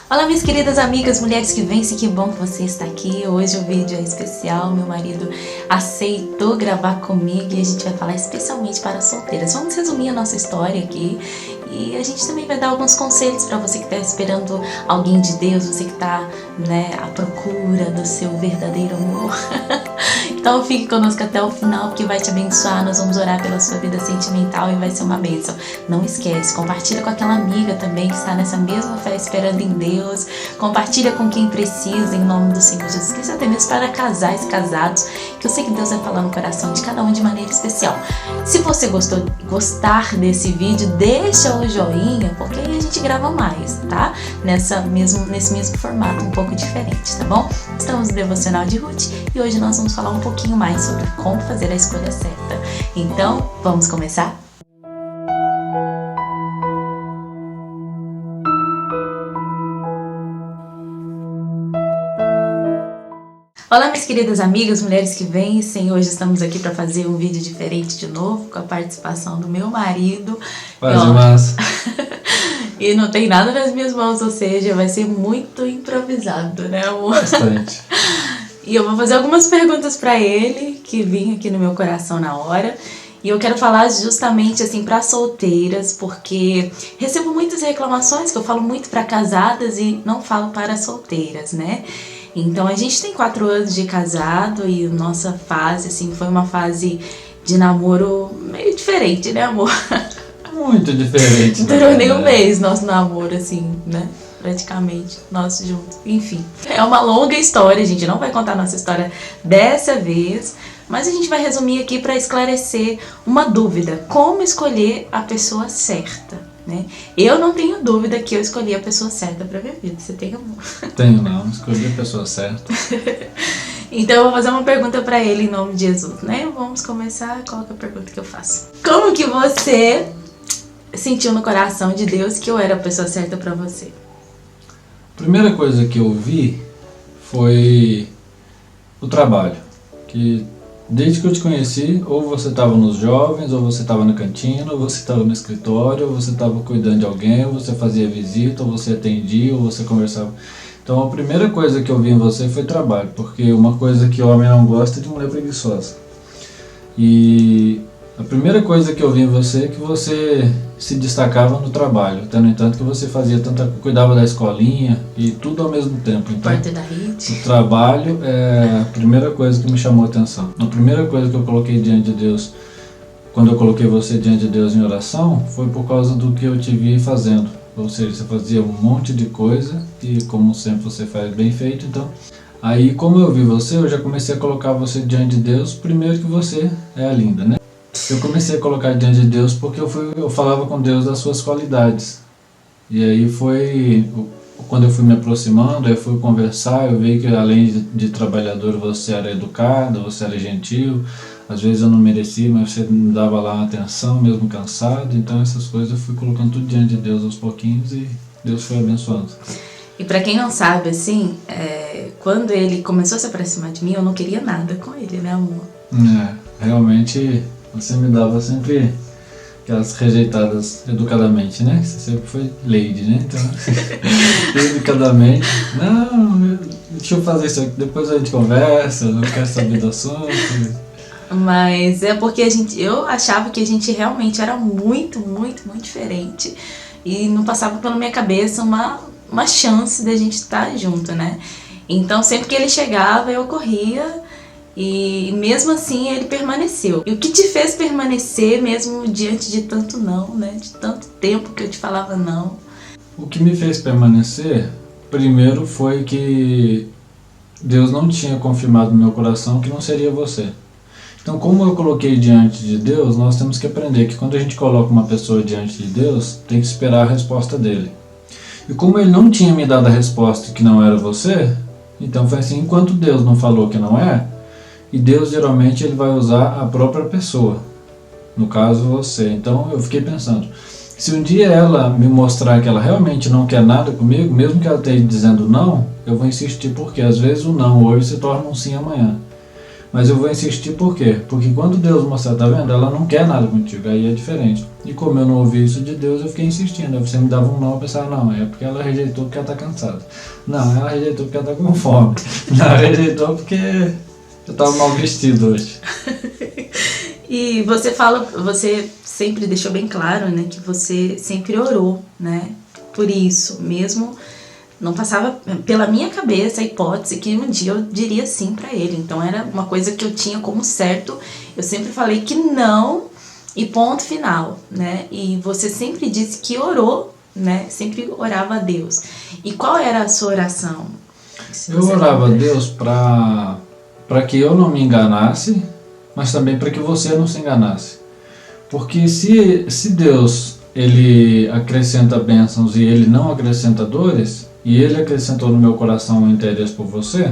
Olá, minhas queridas amigas, mulheres que vencem, que bom que você está aqui. Hoje o vídeo é especial, meu marido aceitou gravar comigo e a gente vai falar especialmente para solteiras. Vamos resumir a nossa história aqui e a gente também vai dar alguns conselhos para você que está esperando alguém de Deus, você que está, à procura do seu verdadeiro amor. Então fique conosco até o final, que vai te abençoar. Nós vamos orar pela sua vida sentimental e vai ser uma bênção. Não esquece, compartilha com aquela amiga também que está nessa mesma fé esperando em Deus. Compartilha com quem precisa, em nome do Senhor Jesus Cristo, até mesmo para casais casados, que eu sei que Deus vai falar no coração de cada um de maneira especial. Se você gostar desse vídeo, deixa o joinha, porque aí a gente grava mais, tá? Nesse mesmo formato, um pouco diferente, tá bom? Estamos no Devocional de Ruth e hoje nós vamos falar um pouquinho mais sobre como fazer a escolha certa. Então, vamos começar? Olá, minhas queridas amigas, mulheres que vencem. Hoje estamos aqui para fazer um vídeo diferente de novo, com a participação do meu marido. Massa. E não tem nada nas minhas mãos, ou seja, vai ser muito improvisado, né, amor? Bastante. E eu vou fazer algumas perguntas para ele, que vinham aqui no meu coração na hora. E eu quero falar justamente assim para solteiras, porque recebo muitas reclamações que eu falo muito para casadas e não falo para solteiras, né? Então a gente tem 4 anos de casado e nossa fase assim foi uma fase de namoro meio diferente, né, amor? Muito diferente. Não durou nem um mês nosso namoro, assim, né? Praticamente, nós juntos. Enfim, é uma longa história, a gente não vai contar nossa história dessa vez, mas a gente vai resumir aqui para esclarecer uma dúvida: como escolher a pessoa certa, né? Eu não tenho dúvida que eu escolhi a pessoa certa para minha vida. Você tem, amor? Tenho não, escolhi a pessoa certa. Então eu vou fazer uma pergunta para ele em nome de Jesus, né? Vamos começar, qual que é a pergunta que eu faço? Como que você sentiu no coração de Deus que eu era a pessoa certa para você? A primeira coisa que eu vi foi o trabalho. Que desde que eu te conheci, ou você estava nos jovens, ou você estava na cantina, ou você estava no escritório, ou você estava cuidando de alguém, ou você fazia visita, ou você atendia, ou você conversava. Então a primeira coisa que eu vi em você foi trabalho, porque uma coisa que o homem não gosta é de mulher preguiçosa. E a primeira coisa que eu vi em você é que você se destacava no trabalho, até no entanto que você fazia cuidava da escolinha e tudo ao mesmo tempo. Então, o trabalho é a primeira coisa que me chamou a atenção. A primeira coisa que eu coloquei diante de Deus, quando eu coloquei você diante de Deus em oração, foi por causa do que eu te vi fazendo. Ou seja, você fazia um monte de coisa e como sempre você faz bem feito. Então, aí como eu vi você, eu já comecei a colocar você diante de Deus, primeiro que você é a linda, né? Eu comecei a colocar diante de Deus porque eu falava com Deus das suas qualidades. E aí foi quando eu fui me aproximando, eu fui conversar, eu vi que além de trabalhador você era educada, você era gentil. Às vezes eu não merecia, mas você me dava lá uma atenção, mesmo cansado. Então essas coisas eu fui colocando tudo diante de Deus aos pouquinhos e Deus foi abençoando. E pra quem não sabe, assim, quando ele começou a se aproximar de mim, eu não queria nada com ele, né, amor? Realmente você me dava sempre aquelas rejeitadas educadamente, né? Você sempre foi lady, né? Então, educadamente, não, deixa eu fazer isso aqui, depois a gente conversa, não quero saber do assunto. Mas é porque eu achava que a gente realmente era muito, muito, muito diferente. E não passava pela minha cabeça uma chance da gente estar junto, né? Então sempre que ele chegava eu corria. E mesmo assim ele permaneceu. E o que te fez permanecer mesmo diante de tanto não, né? De tanto tempo que eu te falava não? O que me fez permanecer, primeiro foi que Deus não tinha confirmado no meu coração que não seria você. Então como eu coloquei diante de Deus, nós temos que aprender que quando a gente coloca uma pessoa diante de Deus, tem que esperar a resposta dele. E como ele não tinha me dado a resposta que não era você, então foi assim, enquanto Deus não falou que não é, e Deus geralmente ele vai usar a própria pessoa, no caso você. Então eu fiquei pensando, se um dia ela me mostrar que ela realmente não quer nada comigo, mesmo que ela esteja dizendo não, eu vou insistir, porque às vezes o não hoje se torna um sim amanhã. Mas eu vou insistir por quê? Porque quando Deus mostrar, tá vendo? Ela não quer nada contigo, aí é diferente. E como eu não ouvi isso de Deus, eu fiquei insistindo. Aí você me dava um não, eu pensava, não, é porque ela rejeitou porque ela tá cansada. Não, ela rejeitou porque ela tá com fome. Não, ela rejeitou porque eu tava mal vestido hoje. E você sempre deixou bem claro, né, que você sempre orou, né, por isso, mesmo não passava pela minha cabeça a hipótese que um dia eu diria sim para ele. Então era uma coisa que eu tinha como certo. Eu sempre falei que não e ponto final, né? E você sempre disse que orou, né? Sempre orava a Deus. E qual era a sua oração? Eu orava a Deus para que eu não me enganasse, mas também para que você não se enganasse. Porque se Deus ele acrescenta bênçãos e ele não acrescenta dores, e ele acrescentou no meu coração um interesse por você,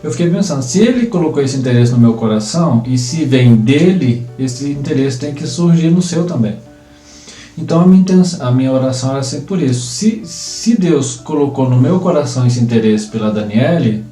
eu fiquei pensando, se ele colocou esse interesse no meu coração, e se vem dele, esse interesse tem que surgir no seu também. Então a minha oração era sempre por isso. Se Deus colocou no meu coração esse interesse pela Daniele,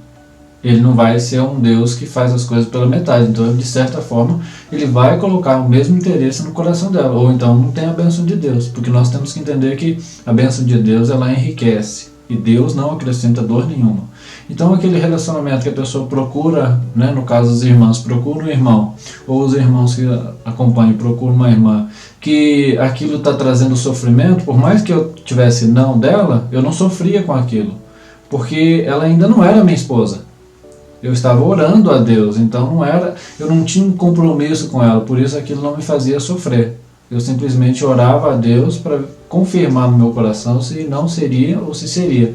ele não vai ser um Deus que faz as coisas pela metade. Então, de certa forma, ele vai colocar o mesmo interesse no coração dela. Ou então não tem a bênção de Deus, porque nós temos que entender que a bênção de Deus ela enriquece. E Deus não acrescenta dor nenhuma. Então aquele relacionamento que a pessoa procura, né, no caso os irmãos procuram um irmão, ou os irmãos que acompanham procuram uma irmã, que aquilo está trazendo sofrimento, por mais que eu tivesse não dela, eu não sofria com aquilo, porque ela ainda não era minha esposa. Eu estava orando a Deus, então eu não tinha um compromisso com ela, por isso aquilo não me fazia sofrer. Eu simplesmente orava a Deus para confirmar no meu coração se não seria ou se seria.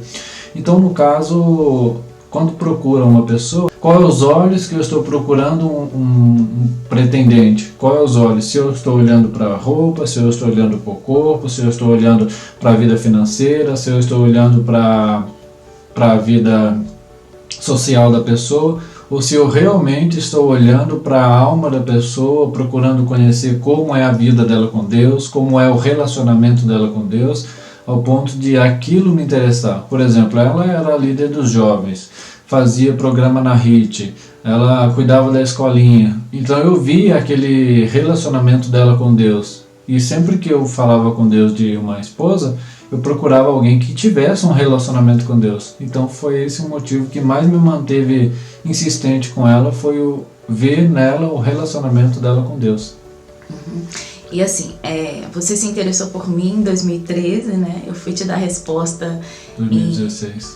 Então, no caso, quando procura uma pessoa, qual é os olhos que eu estou procurando um pretendente? Qual é os olhos? Se eu estou olhando para a roupa, se eu estou olhando para o corpo, se eu estou olhando para a vida financeira, se eu estou olhando para a vida social da pessoa, ou se eu realmente estou olhando para a alma da pessoa, procurando conhecer como é a vida dela com Deus, como é o relacionamento dela com Deus, ao ponto de aquilo me interessar. Por exemplo, ela era a líder dos jovens, fazia programa na HIT, ela cuidava da escolinha, então eu via aquele relacionamento dela com Deus, e sempre que eu falava com Deus de uma esposa, eu procurava alguém que tivesse um relacionamento com Deus. Então foi esse o motivo que mais me manteve insistente com ela, foi o ver nela o relacionamento dela com Deus. Uhum. E assim, você se interessou por mim em 2013, né? Eu fui te dar resposta 2016.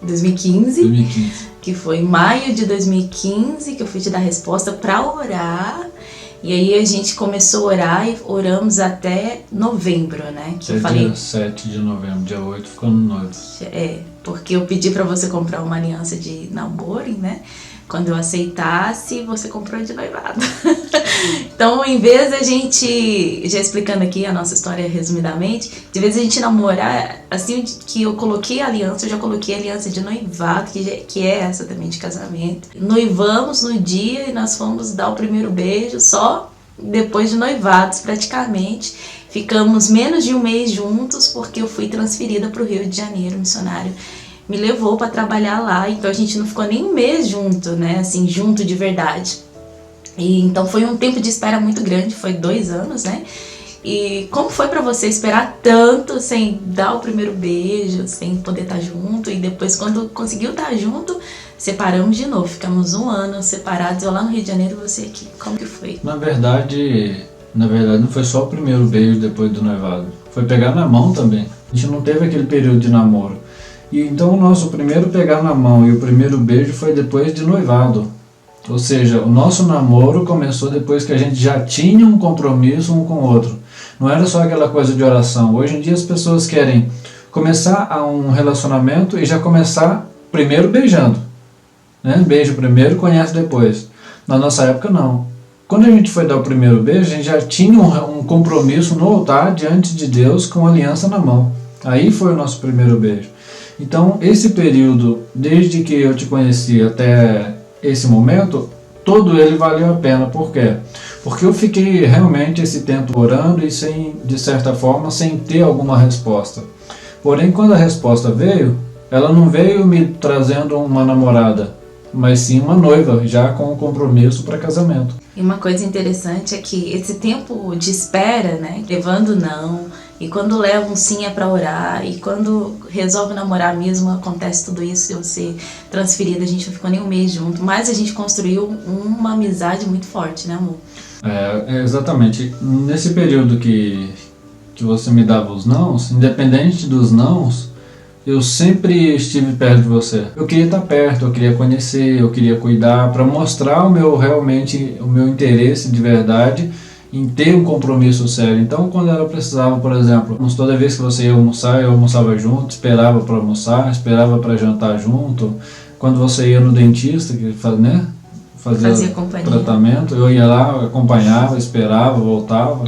2015, que foi em maio de 2015 que eu fui te dar resposta para orar. E aí a gente começou a orar e oramos até novembro, né? Que eu falei, dia 7 de novembro, dia 8 ficamos noivos. Porque eu pedi pra você comprar uma aliança de namoro, né? Quando eu aceitasse, você comprou de noivado. Então, em vez da gente, já explicando aqui a nossa história resumidamente, de vez a gente namorar, assim que eu coloquei a aliança, eu já coloquei a aliança de noivado, que é essa também de casamento. Noivamos no dia e nós fomos dar o primeiro beijo só depois de noivados, praticamente. Ficamos menos de um mês juntos, porque eu fui transferida para o Rio de Janeiro, missionário me levou para trabalhar lá, então a gente não ficou nem um mês junto, né, assim, junto de verdade. E então foi um tempo de espera muito grande, foi 2 anos, né? E como foi para você esperar tanto sem dar o primeiro beijo, sem poder estar junto, e depois quando conseguiu estar junto, separamos de novo, ficamos 1 ano separados, eu lá no Rio de Janeiro e você aqui. Como que foi? Na verdade não foi só o primeiro beijo depois do noivado, foi pegar na mão também. A gente não teve aquele período de namoro. E então o nosso primeiro pegar na mão e o primeiro beijo foi depois de noivado. Ou seja, o nosso namoro começou depois que a gente já tinha um compromisso um com o outro. Não era só aquela coisa de oração. Hoje em dia as pessoas querem começar um relacionamento e já começar primeiro beijando, né? Beijo primeiro, conhece depois. Na nossa época não. Quando a gente foi dar o primeiro beijo, a gente já tinha um compromisso no altar diante de Deus com a aliança na mão. Aí foi o nosso primeiro beijo. Então, esse período, desde que eu te conheci até esse momento, todo ele valeu a pena. Por quê? Porque eu fiquei realmente esse tempo orando e de certa forma, sem ter alguma resposta. Porém, quando a resposta veio, ela não veio me trazendo uma namorada, mas sim uma noiva, já com um compromisso para casamento. E uma coisa interessante é que esse tempo de espera, né, levando não, e quando leva um sim é pra orar, e quando resolve namorar mesmo, acontece tudo isso, eu ser transferida, a gente não ficou nem um mês junto, mas a gente construiu uma amizade muito forte, né, amor? Exatamente. Nesse período que você me dava os nãos, independente dos nãos, eu sempre estive perto de você. Eu queria estar perto, eu queria conhecer, eu queria cuidar, para mostrar o meu interesse de verdade em ter um compromisso sério. Então, quando ela precisava, por exemplo, toda vez que você ia almoçar, eu almoçava junto, esperava para almoçar, esperava para jantar junto. Quando você ia no dentista, né, fazia tratamento, eu ia lá, acompanhava, esperava, voltava.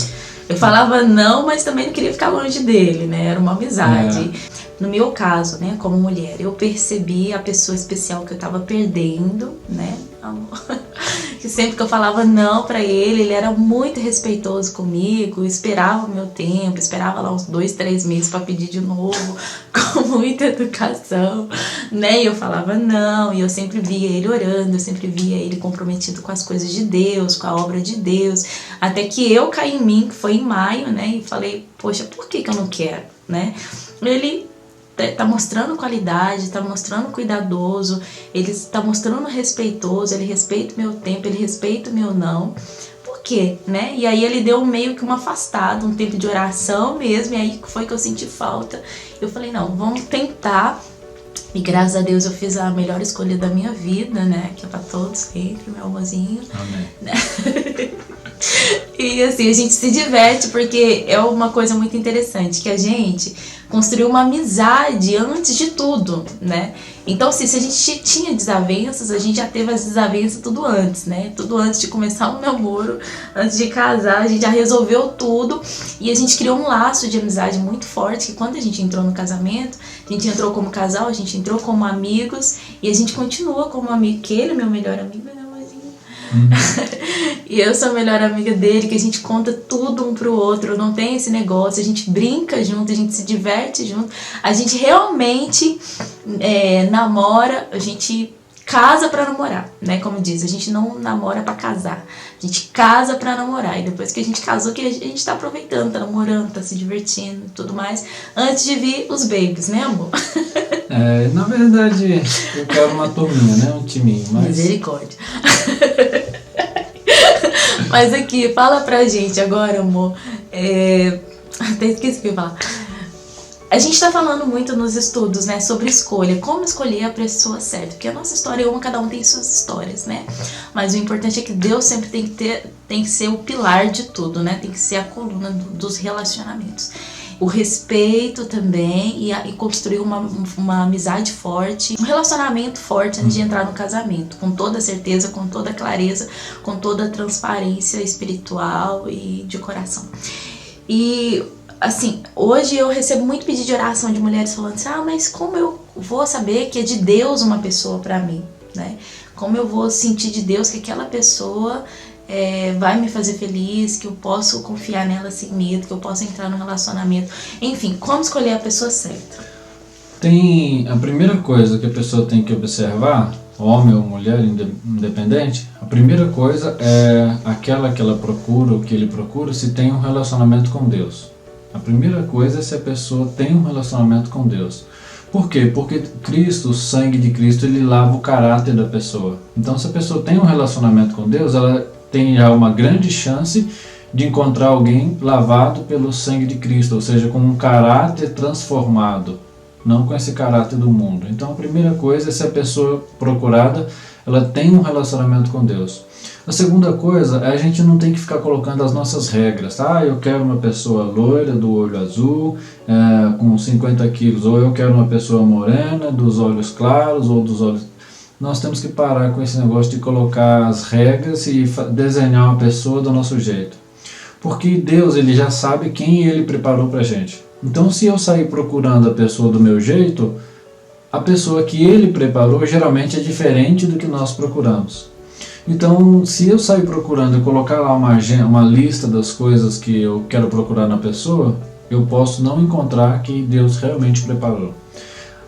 Eu falava não, mas também não queria ficar longe dele, né? Era uma amizade. No meu caso, né, como mulher, eu percebi a pessoa especial que eu tava perdendo, né, amor? Que sempre que eu falava não pra ele, ele era muito respeitoso comigo, esperava o meu tempo, esperava lá uns 2, 3 meses pra pedir de novo, com muita educação, né? E eu falava não, e eu sempre via ele orando, eu sempre via ele comprometido com as coisas de Deus, com a obra de Deus, até que eu caí em mim, que foi em maio, né? E falei, poxa, por que eu não quero, né? Ele tá mostrando qualidade, tá mostrando cuidadoso, ele tá mostrando respeitoso, ele respeita o meu tempo, ele respeita o meu não. Por quê, né? E aí ele deu meio que uma afastada, um tempo de oração mesmo, e aí foi que eu senti falta. Eu falei, não, vamos tentar. E graças a Deus eu fiz a melhor escolha da minha vida, né? Que é pra todos sempre, meu amorzinho. Amém. E assim, a gente se diverte porque é uma coisa muito interessante, que a gente construiu uma amizade antes de tudo, né? Então, assim, se a gente tinha desavenças, a gente já teve as desavenças tudo antes, né? Tudo antes de começar um namoro, antes de casar, a gente já resolveu tudo e a gente criou um laço de amizade muito forte, que quando a gente entrou no casamento, a gente entrou como casal, a gente entrou como amigos e a gente continua como amigo, que ele é meu melhor amigo, né? E eu sou a melhor amiga dele, que a gente conta tudo um pro outro, não tem esse negócio, a gente brinca junto, a gente se diverte junto, a gente realmente namora, a gente casa pra namorar, né? Como diz, a gente não namora pra casar, a gente casa pra namorar, e depois que a gente casou, que a gente tá aproveitando, tá namorando, tá se divertindo e tudo mais, antes de vir os babies, né, amor? Na verdade, eu quero uma turminha, né? Um timinho. Mas... Misericórdia. Mas aqui, fala pra gente agora, amor. Até esqueci o que eu ia falar. A gente tá falando muito nos estudos, né, sobre escolha, como escolher a pessoa certa, porque a nossa história é uma, cada um tem suas histórias, né? Mas o importante é que Deus sempre tem que ser o pilar de tudo, né? Tem que ser a coluna dos relacionamentos. O respeito também e construir uma amizade forte, um relacionamento forte antes de entrar no casamento, com toda certeza, com toda clareza, com toda transparência espiritual e de coração. E assim, hoje eu recebo muito pedido de oração de mulheres falando assim, mas como eu vou saber que é de Deus uma pessoa pra mim, né? Como eu vou sentir de Deus que aquela pessoa vai me fazer feliz, que eu posso confiar nela sem medo, que eu posso entrar no relacionamento. Enfim, como escolher a pessoa certa? Tem a primeira coisa que a pessoa tem que observar, homem ou mulher, independente, a primeira coisa é aquela que ela procura, ou que ele procura, se tem um relacionamento com Deus. A primeira coisa é se a pessoa tem um relacionamento com Deus. Por quê? Porque Cristo, o sangue de Cristo, ele lava o caráter da pessoa. Então, se a pessoa tem um relacionamento com Deus, ela tem já uma grande chance de encontrar alguém lavado pelo sangue de Cristo, ou seja, com um caráter transformado, não com esse caráter do mundo. Então a primeira coisa é se a pessoa procurada, ela tem um relacionamento com Deus. A segunda coisa é a gente não tem que ficar colocando as nossas regras. Eu quero uma pessoa loira, do olho azul, com 50 quilos, ou eu quero uma pessoa morena, dos olhos claros, ou dos olhos... Nós temos que parar com esse negócio de colocar as regras e desenhar uma pessoa do nosso jeito. Porque Deus, ele já sabe quem ele preparou pra gente. Então, se eu sair procurando a pessoa do meu jeito, a pessoa que ele preparou geralmente é diferente do que nós procuramos. Então, se eu sair procurando e colocar lá uma lista das coisas que eu quero procurar na pessoa, eu posso não encontrar quem Deus realmente preparou.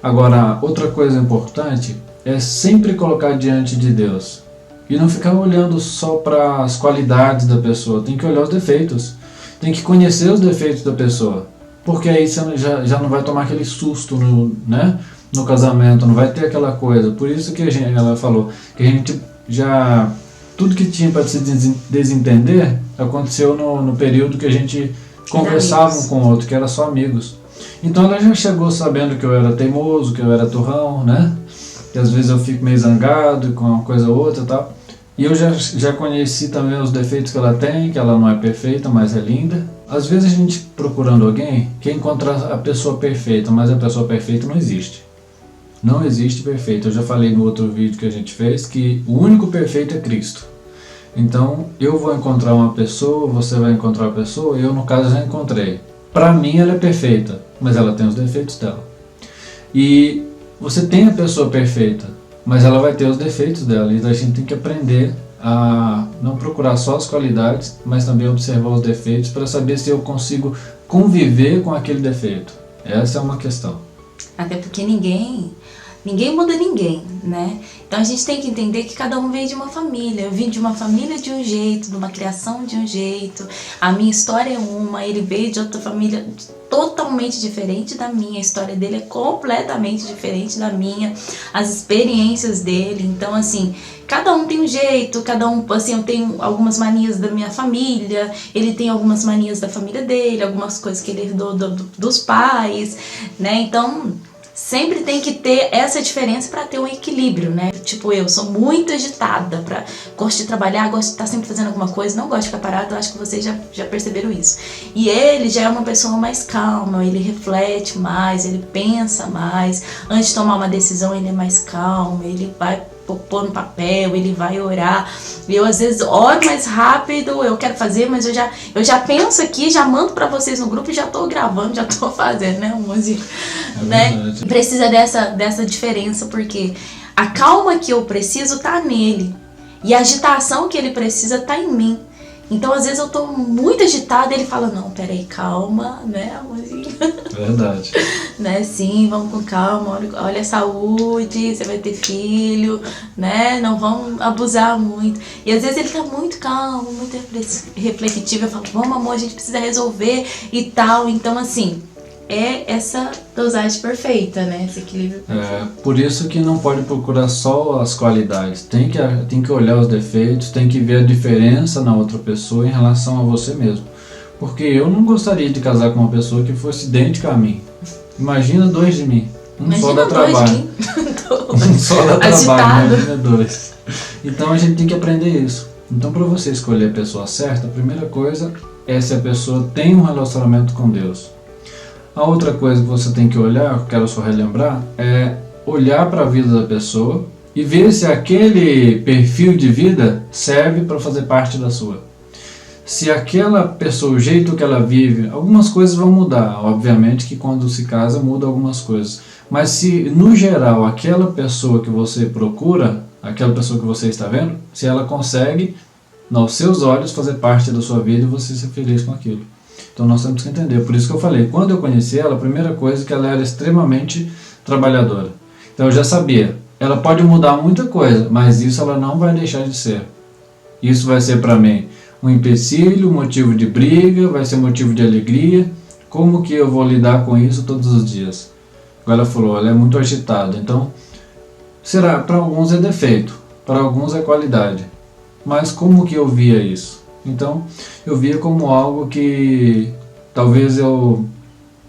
Agora, outra coisa importante é sempre colocar diante de Deus. E não ficar olhando só para as qualidades da pessoa, tem que olhar os defeitos. Tem que conhecer os defeitos da pessoa. Porque aí você já não vai tomar aquele susto no casamento, não vai ter aquela coisa. Por isso que ela falou que a gente já... Tudo que tinha para se desentender aconteceu no período que a gente conversava um com o outro, que era só amigos. Então ela já chegou sabendo que eu era teimoso, que eu era turrão, né? Que às vezes eu fico meio zangado com uma coisa ou outra e tal. E eu já conheci também os defeitos que ela tem, que ela não é perfeita, mas é linda. Às vezes a gente procurando alguém quer encontrar a pessoa perfeita, mas a pessoa perfeita não existe. Não existe perfeito. Eu já falei no outro vídeo que a gente fez que o único perfeito é Cristo. Então eu vou encontrar uma pessoa, você vai encontrar uma pessoa, eu no caso já encontrei. Pra mim ela é perfeita, mas ela tem os defeitos dela. E você tem a pessoa perfeita, mas ela vai ter os defeitos dela. Então a gente tem que aprender a não procurar só as qualidades, mas também observar os defeitos para saber se eu consigo conviver com aquele defeito. Essa é uma questão. Até porque ninguém muda ninguém, né? Então a gente tem que entender que cada um veio de uma família. Eu vim de uma família de um jeito, de uma criação de um jeito. A minha história é uma, ele veio de outra família totalmente diferente da minha. A história dele é completamente diferente da minha. As experiências dele. Então, assim, cada um tem um jeito, cada um, assim, eu tenho algumas manias da minha família, ele tem algumas manias da família dele, algumas coisas que ele herdou dos pais, né? Então... sempre tem que ter essa diferença para ter um equilíbrio, né? Tipo, eu sou muito agitada, gosto de trabalhar, gosto de estar sempre fazendo alguma coisa, não gosto de ficar parado, eu acho que vocês já perceberam isso. E ele já é uma pessoa mais calma, ele reflete mais, ele pensa mais, antes de tomar uma decisão ele é mais calmo, ele vai pôr no papel, ele vai orar. Eu às vezes oro mais rápido, eu quero fazer, mas eu já penso aqui, já mando pra vocês no grupo e já tô gravando, já tô fazendo, né, música, né? Precisa dessa diferença, porque a calma que eu preciso tá nele e a agitação que ele precisa tá em mim. Então, às vezes eu tô muito agitada e ele fala, não, peraí, calma, né, amorzinho? Verdade. Né, sim, vamos com calma, olha a saúde, você vai ter filho, né, não vamos abusar muito. E às vezes ele tá muito calmo, muito refletivo, eu falo, vamos amor, a gente precisa resolver e tal. Então, assim, é essa dosagem perfeita, né, esse equilíbrio perfeito. Por isso que não pode procurar só as qualidades, tem que olhar os defeitos, tem que ver a diferença na outra pessoa em relação a você mesmo. Porque eu não gostaria de casar com uma pessoa que fosse idêntica a mim. Imagina dois de mim, só dá trabalho. Um só dá trabalho, imagina dois. Então a gente tem que aprender isso. Então para você escolher a pessoa certa, a primeira coisa é se a pessoa tem um relacionamento com Deus. A outra coisa que você tem que olhar, que eu quero só relembrar, é olhar para a vida da pessoa e ver se aquele perfil de vida serve para fazer parte da sua. Se aquela pessoa, o jeito que ela vive, algumas coisas vão mudar. Obviamente que quando se casa muda algumas coisas. Mas se no geral aquela pessoa que você procura, aquela pessoa que você está vendo, se ela consegue, aos seus olhos, fazer parte da sua vida e você ser feliz com aquilo. Então nós temos que entender. Por isso que eu falei, quando eu conheci ela, a primeira coisa é que ela era extremamente trabalhadora. Então eu já sabia, ela pode mudar muita coisa, mas isso ela não vai deixar de ser. Isso vai ser para mim um empecilho, um motivo de briga, vai ser motivo de alegria. Como que eu vou lidar com isso todos os dias? Ela falou, ela é muito agitada. Então, será, para alguns é defeito, para alguns é qualidade. Mas como que eu via isso? Então, eu via como algo que talvez eu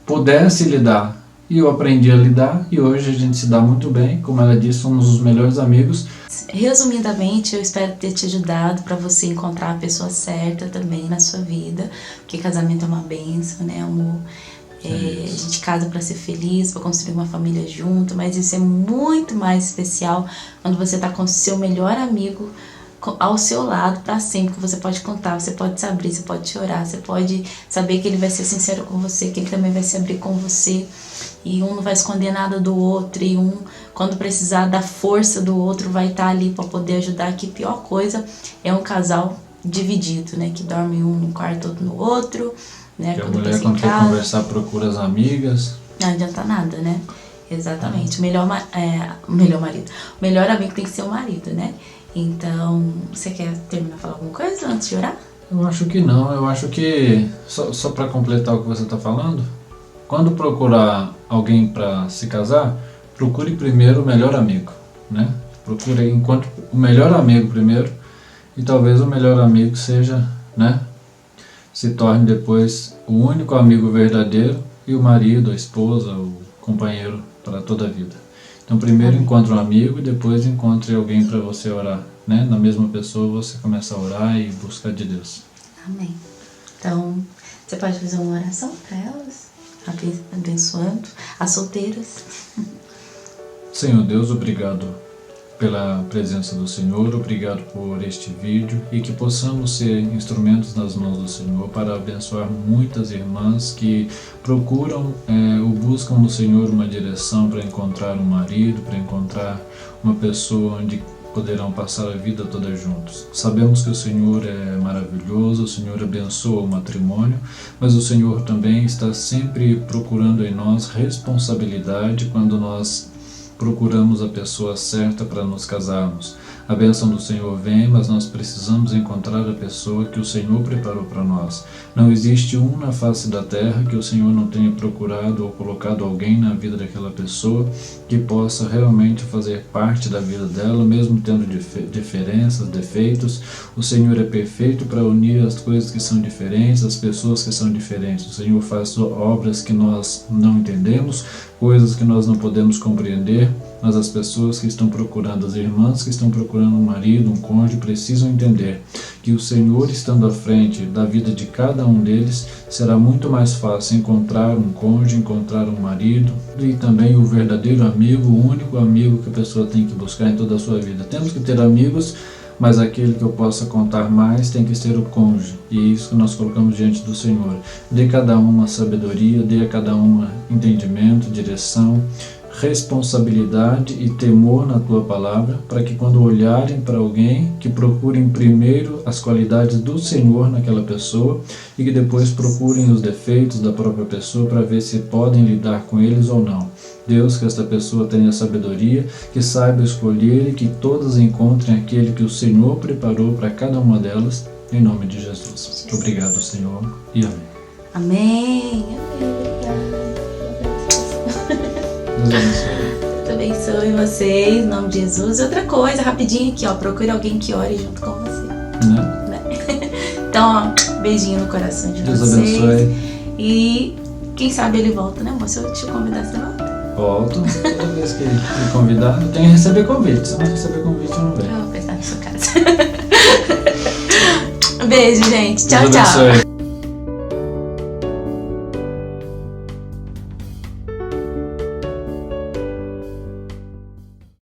pudesse lidar. E eu aprendi a lidar e hoje a gente se dá muito bem. Como ela disse, somos os melhores amigos. Resumidamente, eu espero ter te ajudado para você encontrar a pessoa certa também na sua vida. Porque casamento é uma bênção, né, amor? A gente casa para ser feliz, para construir uma família junto. Mas isso é muito mais especial quando você está com o seu melhor amigo ao seu lado para sempre, que você pode contar, você pode se abrir, você pode chorar, você pode saber que ele vai ser sincero com você, que ele também vai se abrir com você, e um não vai esconder nada do outro, e um, quando precisar da força do outro, vai estar ali para poder ajudar. Que pior coisa é um casal dividido, né, que dorme um no quarto, outro no outro, né, que a mulher quando quer conversar procura as amigas. Não adianta nada, né? Exatamente. O melhor marido. O melhor amigo tem que ser o marido, né? Então, você quer terminar falando alguma coisa antes de orar? Eu acho que não. Eu acho que, só para completar o que você está falando, quando procurar alguém para se casar, procure primeiro o melhor amigo, né? Procure, encontre o melhor amigo primeiro, e talvez o melhor amigo seja, né? Se torne depois o único amigo verdadeiro e o marido, a esposa, o companheiro para toda a vida. Então primeiro encontre um amigo e depois encontre alguém para você orar, né? Na mesma pessoa você começa a orar e buscar de Deus. Amém. Então, você pode fazer uma oração para elas, abençoando as solteiras. Senhor Deus, obrigado pela presença do Senhor, obrigado por este vídeo e que possamos ser instrumentos nas mãos do Senhor para abençoar muitas irmãs que procuram ou buscam no Senhor uma direção para encontrar um marido, para encontrar uma pessoa onde poderão passar a vida toda juntos. Sabemos que o Senhor é maravilhoso, o Senhor abençoa o matrimônio, mas o Senhor também está sempre procurando em nós responsabilidade quando nós procuramos a pessoa certa para nos casarmos. A bênção do Senhor vem, mas nós precisamos encontrar a pessoa que o Senhor preparou para nós. Não existe um na face da terra que o Senhor não tenha procurado ou colocado alguém na vida daquela pessoa que possa realmente fazer parte da vida dela, mesmo tendo diferenças, defeitos. O Senhor é perfeito para unir as coisas que são diferentes, as pessoas que são diferentes. O Senhor faz obras que nós não entendemos, coisas que nós não podemos compreender, mas as pessoas que estão procurando, as irmãs que estão procurando um marido, um cônjuge, precisam entender que o Senhor estando à frente da vida de cada um deles, será muito mais fácil encontrar um cônjuge, encontrar um marido e também o verdadeiro amigo, o único amigo que a pessoa tem que buscar em toda a sua vida. Temos que ter amigos, mas aquele que eu possa contar mais tem que ser o cônjuge, e é isso que nós colocamos diante do Senhor. Dê a cada uma sabedoria, dê a cada uma entendimento, direção, responsabilidade e temor na tua palavra, para que quando olharem para alguém, que procurem primeiro as qualidades do Senhor naquela pessoa e que depois procurem os defeitos da própria pessoa para ver se podem lidar com eles ou não. Deus, que esta pessoa tenha sabedoria, que saiba escolher e que todas encontrem aquele que o Senhor preparou para cada uma delas, em nome de Jesus. Obrigado, Senhor, e amém. Amém. Deus abençoe. Deus abençoe vocês, em nome de Jesus. E outra coisa, rapidinho aqui, ó, procure alguém que ore junto com você. Né? Então, ó, beijinho no coração de Deus vocês. abençoe. E quem sabe ele volta, né, amor? Se eu te convidar, você volta? Volto. Toda vez que me convidar, eu tenho que receber convite. Se não receber convite, eu não venho. Eu vou prestar na sua casa. Beijo, gente. Tchau, Deus tchau. abençoe.